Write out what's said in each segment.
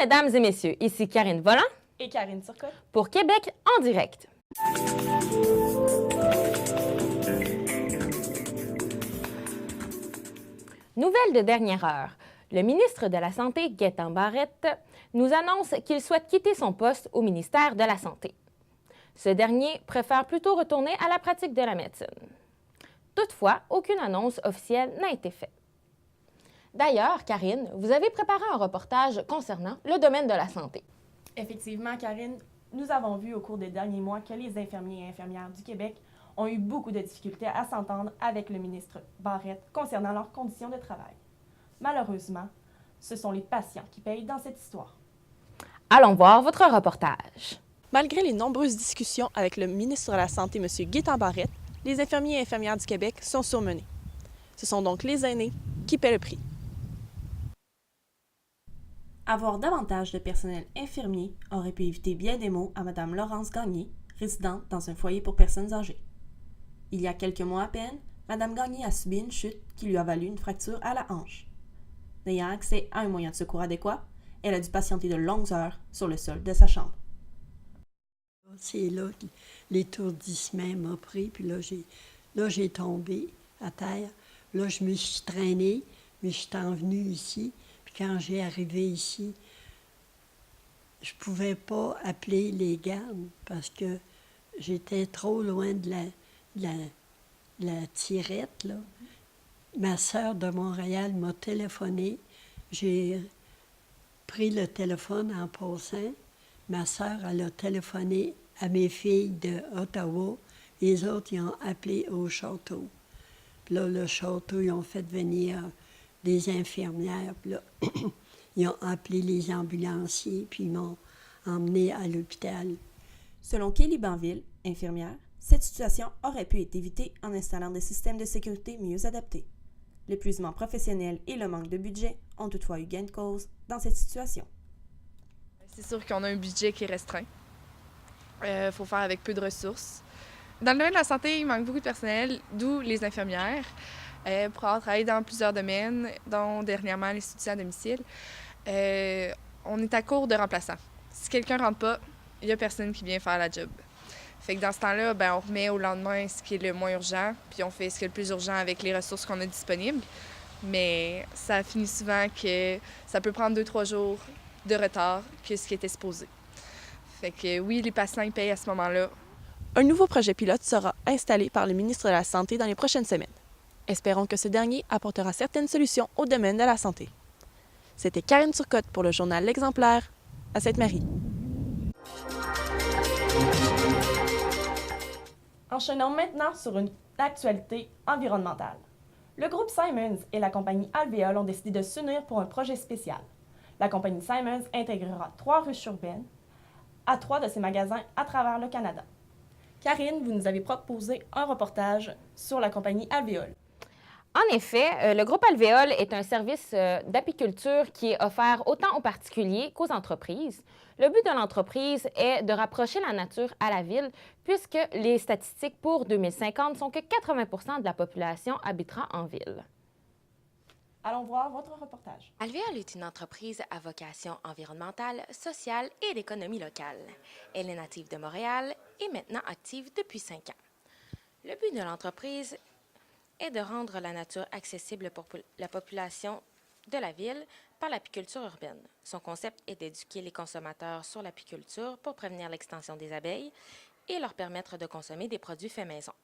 mesdames et messieurs, ici Karine Volant et Karine Turcotte pour Québec en direct. Nouvelle de dernière heure. Le ministre de la Santé, Gaétan Barrette, nous annonce qu'il souhaite quitter son poste au ministère de la Santé. Ce dernier préfère plutôt retourner à la pratique de la médecine. Toutefois, aucune annonce officielle n'a été faite. D'ailleurs, Karine, vous avez préparé un reportage concernant le domaine de la santé. Effectivement, Karine, nous avons vu au cours des derniers mois que les infirmiers et infirmières du Québec ont eu beaucoup de difficultés à s'entendre avec le ministre Barrette concernant leurs conditions de travail. Malheureusement, ce sont les patients qui payent dans cette histoire. Allons voir votre reportage. Malgré les nombreuses discussions avec le ministre de la Santé, M. Gaétan Barrette, les infirmiers et infirmières du Québec sont surmenés. Ce sont donc les aînés qui paient le prix. Avoir davantage de personnel infirmier aurait pu éviter bien des maux à Mme Laurence Gagné, résidente dans un foyer pour personnes âgées. Il y a quelques mois à peine, Mme Gagné a subi une chute qui lui a valu une fracture à la hanche. N'ayant accès à un moyen de secours adéquat, elle a dû patienter de longues heures sur le sol de sa chambre. C'est là que l'étourdissement m'a pris, puis là, j'ai tombé à terre. Là, je me suis traînée, mais je suis venue ici. Puis quand j'ai arrivé ici, je ne pouvais pas appeler les gardes parce que j'étais trop loin de la tirette, là. Ma sœur de Montréal m'a téléphoné. J'ai pris le téléphone en passant. Ma sœur, elle a téléphoné à mes filles d'Ottawa. Les autres, ils ont appelé au château. Puis là, le château, ils ont fait venir des infirmières. Puis là, ils ont appelé les ambulanciers, puis ils m'ont emmené à l'hôpital. Selon Kelly Banville, infirmière, cette situation aurait pu être évitée en installant des systèmes de sécurité mieux adaptés. L'épuisement professionnel et le manque de budget ont toutefois eu gain de cause dans cette situation. C'est sûr qu'on a un budget qui est restreint. Faut faire avec peu de ressources. Dans le domaine de la santé, il manque beaucoup de personnel, d'où les infirmières. Pour avoir travaillé dans plusieurs domaines, dont dernièrement les soutiens à domicile, on est à court de remplaçants. Si quelqu'un ne rentre pas, il n'y a personne qui vient faire la job. Fait que dans ce temps-là, on remet au lendemain ce qui est le moins urgent, puis on fait ce qui est le plus urgent avec les ressources qu'on a disponibles. Mais ça finit souvent que ça peut prendre 2-3 jours de retard que ce qui était supposé. Fait que oui, les patients ils payent à ce moment-là. Un nouveau projet pilote sera installé par le ministre de la Santé dans les prochaines semaines. Espérons que ce dernier apportera certaines solutions au domaine de la santé. C'était Karine Turcotte pour le journal L'Exemplaire à Sainte-Marie. Enchaînons maintenant sur une actualité environnementale. Le groupe Simons et la compagnie Alvéole ont décidé de s'unir pour un projet spécial. La compagnie Simons intégrera 3 ruches urbaines à 3 de ses magasins à travers le Canada. Karine, vous nous avez proposé un reportage sur la compagnie Alvéole. En effet, le groupe Alvéole est un service d'apiculture qui est offert autant aux particuliers qu'aux entreprises. Le but de l'entreprise est de rapprocher la nature à la ville, puisque les statistiques pour 2050 sont que 80 % de la population habitera en ville. Allons voir votre reportage. Alvéole est une entreprise à vocation environnementale, sociale et d'économie locale. Elle est native de Montréal et maintenant active depuis 5 ans. Le but de l'entreprise est de rendre la nature accessible pour la population de la ville par l'apiculture urbaine. Son concept est d'éduquer les consommateurs sur l'apiculture pour prévenir l'extension des abeilles et leur permettre de consommer des produits faits maison.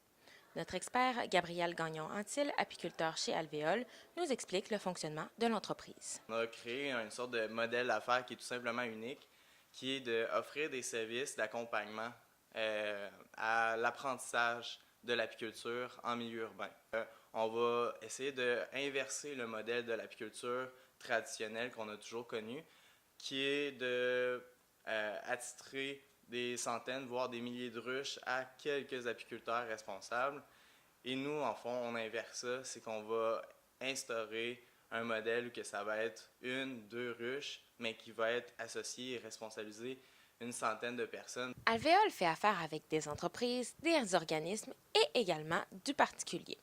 Notre expert, Gabriel Gagnon-Antil, apiculteur chez Alvéole, nous explique le fonctionnement de l'entreprise. On a créé une sorte de modèle d'affaires qui est tout simplement unique, qui est d'offrir des services d'accompagnement à l'apprentissage de l'apiculture en milieu urbain. On va essayer d'inverser le modèle de l'apiculture traditionnelle qu'on a toujours connu, qui est d'attitrer des centaines, voire des milliers de ruches à quelques apiculteurs responsables. Et nous, en fond, on inverse ça, c'est qu'on va instaurer un modèle où que ça va être 1-2 ruches, mais qui va être associé et responsabilisé une centaine de personnes. Alvéole fait affaire avec des entreprises, des organismes et également du particulier.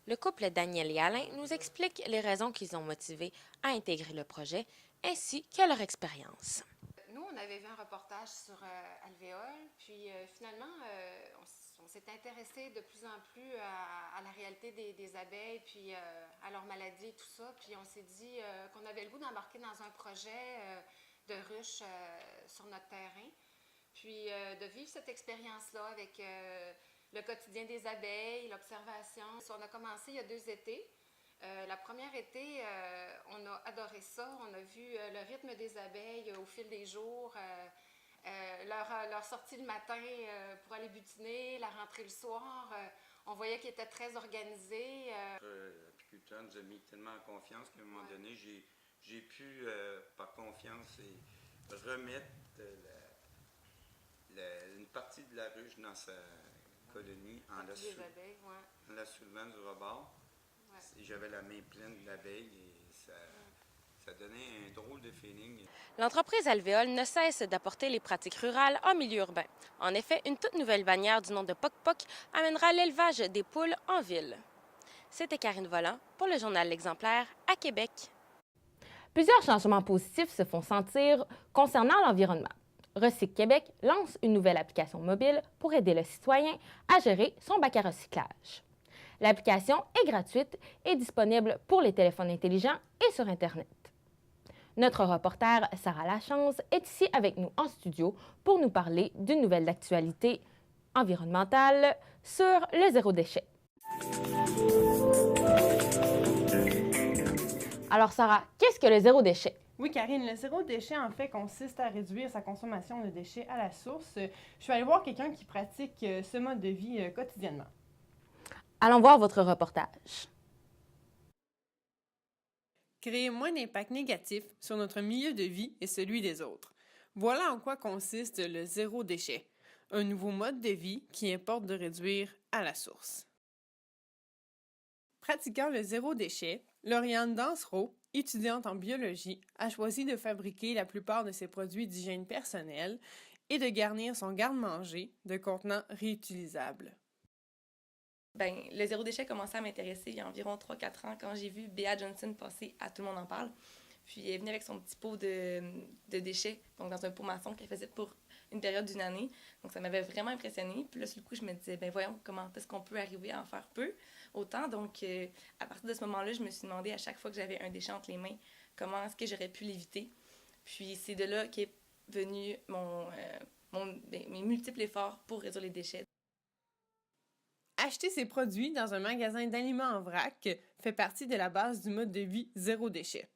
Le couple Daniel et Alain nous explique les raisons qu'ils ont motivé à intégrer le projet, ainsi que leur expérience. Nous, on avait vu un reportage sur alvéole, puis finalement, on s'est intéressé de plus en plus à la réalité des abeilles, puis à leurs maladies et tout ça. Puis on s'est dit qu'on avait le goût d'embarquer dans un projet de ruche sur notre terrain, puis de vivre cette expérience-là avec le quotidien des abeilles, l'observation. On a commencé il y a 2 étés. La première été, on a adoré ça. On a vu le rythme des abeilles au fil des jours, leur sortie le matin pour aller butiner, la rentrée le soir. On voyait qu'ils étaient très organisés. L'apiculteur nous a mis tellement en confiance qu'à un moment donné, j'ai pu, par confiance, remettre une partie de la ruche dans sa colonie en la soulevant du rebord. Ouais. J'avais la main pleine d'abeilles et ça donnait un drôle de feeling. L'entreprise Alvéole ne cesse d'apporter les pratiques rurales en milieu urbain. En effet, une toute nouvelle bannière du nom de Poc Poc amènera l'élevage des poules en ville. C'était Karine Volant pour le journal L'Exemplaire à Québec. Plusieurs changements positifs se font sentir concernant l'environnement. Recyc Québec lance une nouvelle application mobile pour aider le citoyen à gérer son bac à recyclage. L'application est gratuite et disponible pour les téléphones intelligents et sur Internet. Notre reporter Sarah Lachance est ici avec nous en studio pour nous parler d'une nouvelle d'actualité environnementale sur le zéro déchet. Alors Sarah, qu'est-ce que le zéro déchet? Oui, Karine, le zéro déchet, en fait, consiste à réduire sa consommation de déchets à la source. Je suis allée voir quelqu'un qui pratique ce mode de vie quotidiennement. Allons voir votre reportage. Créer moins d'impact négatif sur notre milieu de vie et celui des autres. Voilà en quoi consiste le zéro déchet, un nouveau mode de vie qui importe de réduire à la source. Pratiquant le zéro déchet, Lauriane Dansereau, étudiante en biologie, a choisi de fabriquer la plupart de ses produits d'hygiène personnelle et de garnir son garde-manger de contenants réutilisables. Le zéro déchet a commencé à m'intéresser il y a environ 3-4 ans quand j'ai vu Bea Johnson passer à Tout le monde en parle. Puis elle est venue avec son petit pot de déchets, donc dans un pot maçon qu'elle faisait pour une période d'1 année. Donc ça m'avait vraiment impressionnée. Puis là, sur le coup, je me disais, voyons, comment est-ce qu'on peut arriver à en faire peu, autant. Donc à partir de ce moment-là, je me suis demandé à chaque fois que j'avais un déchet entre les mains, comment est-ce que j'aurais pu l'éviter. Puis c'est de là qu'est venu mes multiples efforts pour réduire les déchets. Acheter ces produits dans un magasin d'aliments en vrac fait partie de la base du mode de vie zéro déchet.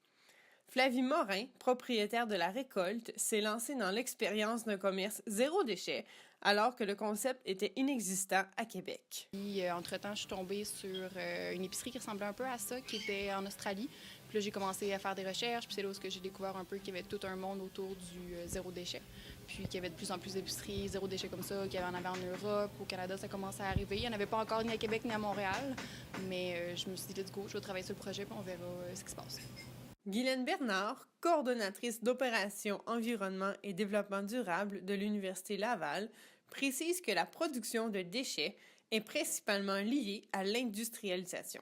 Flavie Morin, propriétaire de La Récolte, s'est lancée dans l'expérience d'un commerce zéro déchet alors que le concept était inexistant à Québec. Entre-temps, je suis tombée sur une épicerie qui ressemblait un peu à ça, qui était en Australie. Puis là, j'ai commencé à faire des recherches, puis c'est là où j'ai découvert un peu qu'il y avait tout un monde autour du zéro déchet. Puis qu'il y avait de plus en plus d'épiceries zéro déchet comme ça, qu'il y en avait en Europe, au Canada, ça commençait à arriver. Il n'y en avait pas encore ni à Québec ni à Montréal, mais je me suis dit, let's go, je vais travailler sur le projet, puis on verra ce qui se passe. Guylaine Bernard, coordonnatrice d'opérations environnement et développement durable de l'Université Laval, précise que la production de déchets est principalement liée à l'industrialisation.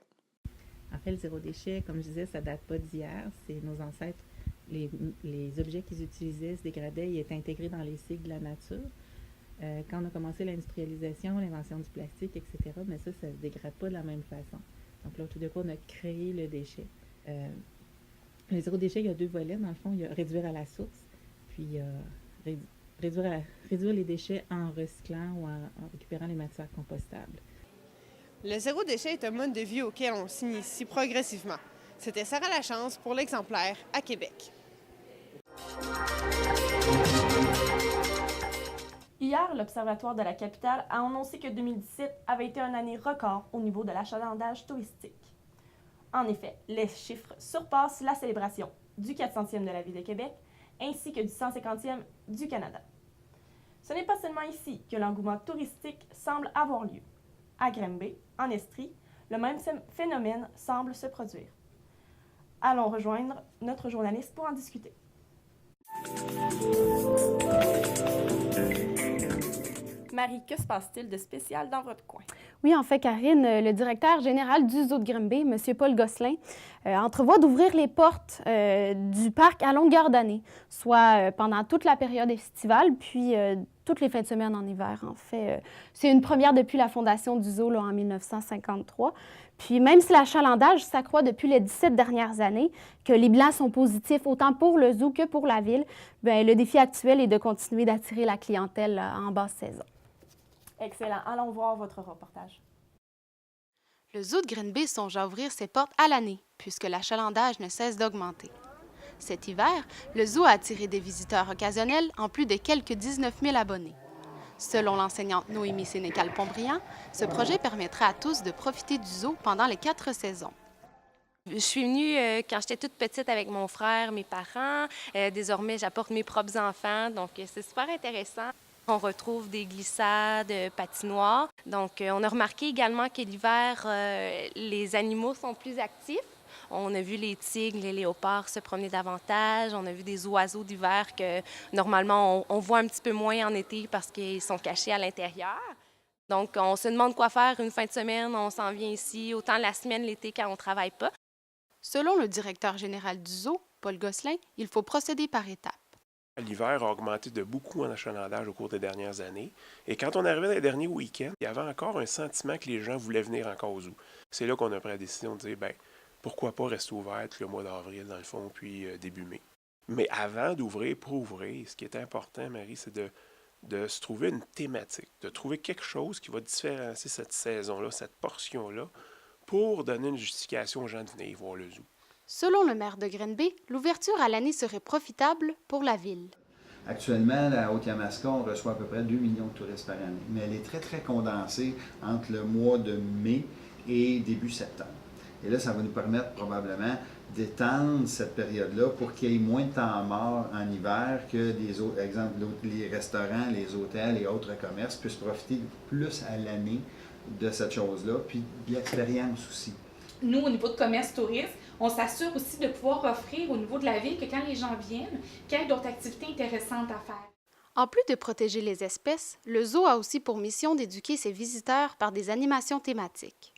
En fait, le zéro déchet, comme je disais, ça date pas d'hier. C'est nos ancêtres. Les objets qu'ils utilisaient se dégradaient, ils étaient intégrés dans les cycles de la nature. Quand on a commencé l'industrialisation, l'invention du plastique, etc., mais ça ne se dégrade pas de la même façon. Donc là, tout d'un coup, on a créé le déchet. Le zéro déchet, il y a 2 volets. Dans le fond, il y a réduire à la source, puis réduire les déchets en recyclant ou en récupérant les matières compostables. Le zéro déchet est un mode de vie auquel on s'initie progressivement. C'était Sarah Lachance pour l'Exemplaire à Québec. Hier, l'Observatoire de la capitale a annoncé que 2017 avait été une année record au niveau de l'achalandage touristique. En effet, les chiffres surpassent la célébration du 400e de la Ville de Québec ainsi que du 150e du Canada. Ce n'est pas seulement ici que l'engouement touristique semble avoir lieu. À Granby, en Estrie, le même phénomène semble se produire. Allons rejoindre notre journaliste pour en discuter. Marie, que se passe-t-il de spécial dans votre coin? Oui, en fait, Karine, le directeur général du Zoo de Granby, M. Paul Gosselin, entrevoit d'ouvrir les portes du parc à longueur d'année, soit pendant toute la période estivale, puis toutes les fins de semaine en hiver. En fait, c'est une première depuis la fondation du zoo là, en 1953. Puis même si l'achalandage s'accroît depuis les 17 dernières années, que les bilans sont positifs autant pour le zoo que pour la ville, bien, le défi actuel est de continuer d'attirer la clientèle en basse saison. Excellent. Allons voir votre reportage. Le zoo de Green Bay songe à ouvrir ses portes à l'année, puisque l'achalandage ne cesse d'augmenter. Cet hiver, le zoo a attiré des visiteurs occasionnels en plus de quelques 19 000 abonnés. Selon l'enseignante Noémie Sénécal-Pontbriand, ce projet permettra à tous de profiter du zoo pendant les 4 saisons. Je suis venue quand j'étais toute petite avec mon frère, mes parents. Désormais, j'apporte mes propres enfants, donc c'est super intéressant. On retrouve des glissades, patinoires. Donc, on a remarqué également que l'hiver, les animaux sont plus actifs. On a vu les tigres, les léopards se promener davantage. On a vu des oiseaux d'hiver que, normalement, on voit un petit peu moins en été parce qu'ils sont cachés à l'intérieur. Donc, on se demande quoi faire une fin de semaine. On s'en vient ici, autant la semaine, l'été, quand on ne travaille pas. Selon le directeur général du zoo, Paul Gosselin, il faut procéder par étapes. L'hiver a augmenté de beaucoup en achalandage au cours des dernières années. Et quand on arrivait dans les derniers week-ends, il y avait encore un sentiment que les gens voulaient venir encore au zoo. C'est là qu'on a pris la décision de dire, bien, pourquoi pas rester ouvert le mois d'avril, dans le fond, puis début mai. Mais avant d'ouvrir pour ouvrir, ce qui est important, Marie, c'est de se trouver une thématique, de trouver quelque chose qui va différencier cette saison-là, cette portion-là, pour donner une justification aux gens de venir voir le zoo. Selon le maire de Green Bay, l'ouverture à l'année serait profitable pour la ville. Actuellement, la Haute-Yamaska, on reçoit à peu près 2 millions de touristes par année, mais elle est très, très condensée entre le mois de mai et début septembre. Et là, ça va nous permettre probablement d'étendre cette période-là pour qu'il y ait moins de temps mort en hiver que des autres, exemple, les restaurants, les hôtels et autres commerces puissent profiter plus à l'année de cette chose-là, puis de l'expérience aussi. Nous, au niveau de commerce tourisme, on s'assure aussi de pouvoir offrir au niveau de la ville que quand les gens viennent, qu'il y ait d'autres activités intéressantes à faire. En plus de protéger les espèces, le zoo a aussi pour mission d'éduquer ses visiteurs par des animations thématiques.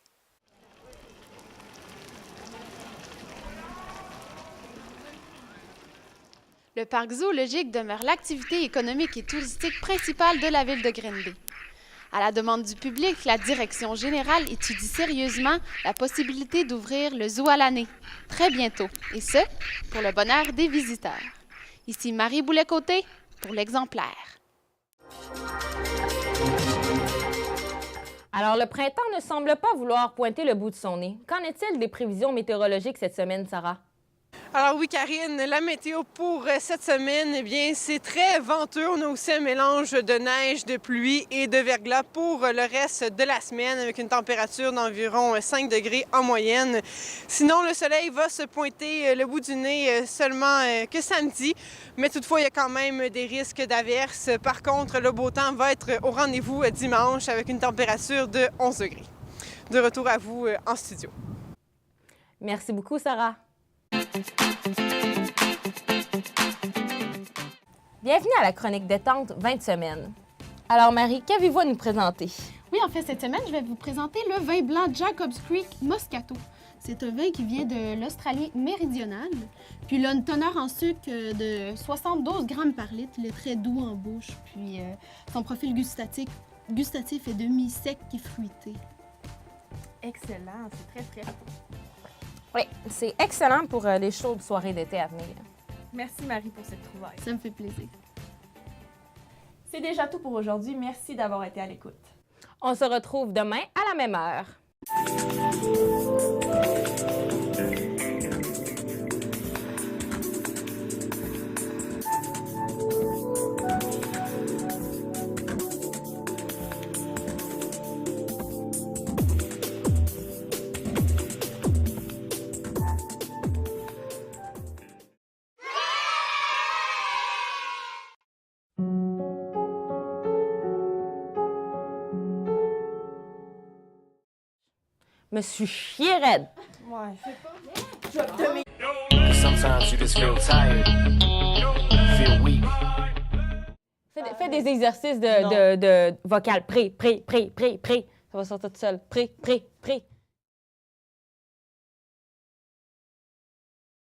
Le parc zoologique demeure l'activité économique et touristique principale de la ville de Green Bay. À la demande du public, la direction générale étudie sérieusement la possibilité d'ouvrir le zoo à l'année, très bientôt, et ce, pour le bonheur des visiteurs. Ici Marie Boulet-Côté pour l'Exemplaire. Alors, le printemps ne semble pas vouloir pointer le bout de son nez. Qu'en est-il des prévisions météorologiques cette semaine, Sarah? Alors oui, Karine, la météo pour cette semaine, eh bien, c'est très venteux. On a aussi un mélange de neige, de pluie et de verglas pour le reste de la semaine avec une température d'environ 5 degrés en moyenne. Sinon, le soleil va se pointer le bout du nez seulement que samedi, mais toutefois, il y a quand même des risques d'averses. Par contre, le beau temps va être au rendez-vous dimanche avec une température de 11 degrés. De retour à vous en studio. Merci beaucoup, Sarah. Bienvenue à la chronique détente 20 semaines. Alors Marie, qu'avez-vous à nous présenter? Oui, en fait, cette semaine, je vais vous présenter le vin blanc Jacobs Creek Moscato. C'est un vin qui vient de l'Australie méridionale. Puis il a une teneur en sucre de 72 grammes par litre. Il est très doux en bouche. Puis son profil gustatif est demi-sec et fruité. Excellent, c'est très, très beau. Oui, c'est excellent pour les chaudes soirées d'été à venir. Merci Marie pour cette trouvaille. Ça me fait plaisir. C'est déjà tout pour aujourd'hui. Merci d'avoir été à l'écoute. On se retrouve demain à la même heure. Me suis chié raide. Ouais, c'est pas. Sometimes you just feel tired. Feel weak. Fais des exercices de vocal. Pré. Ça va sortir tout seul. Pré.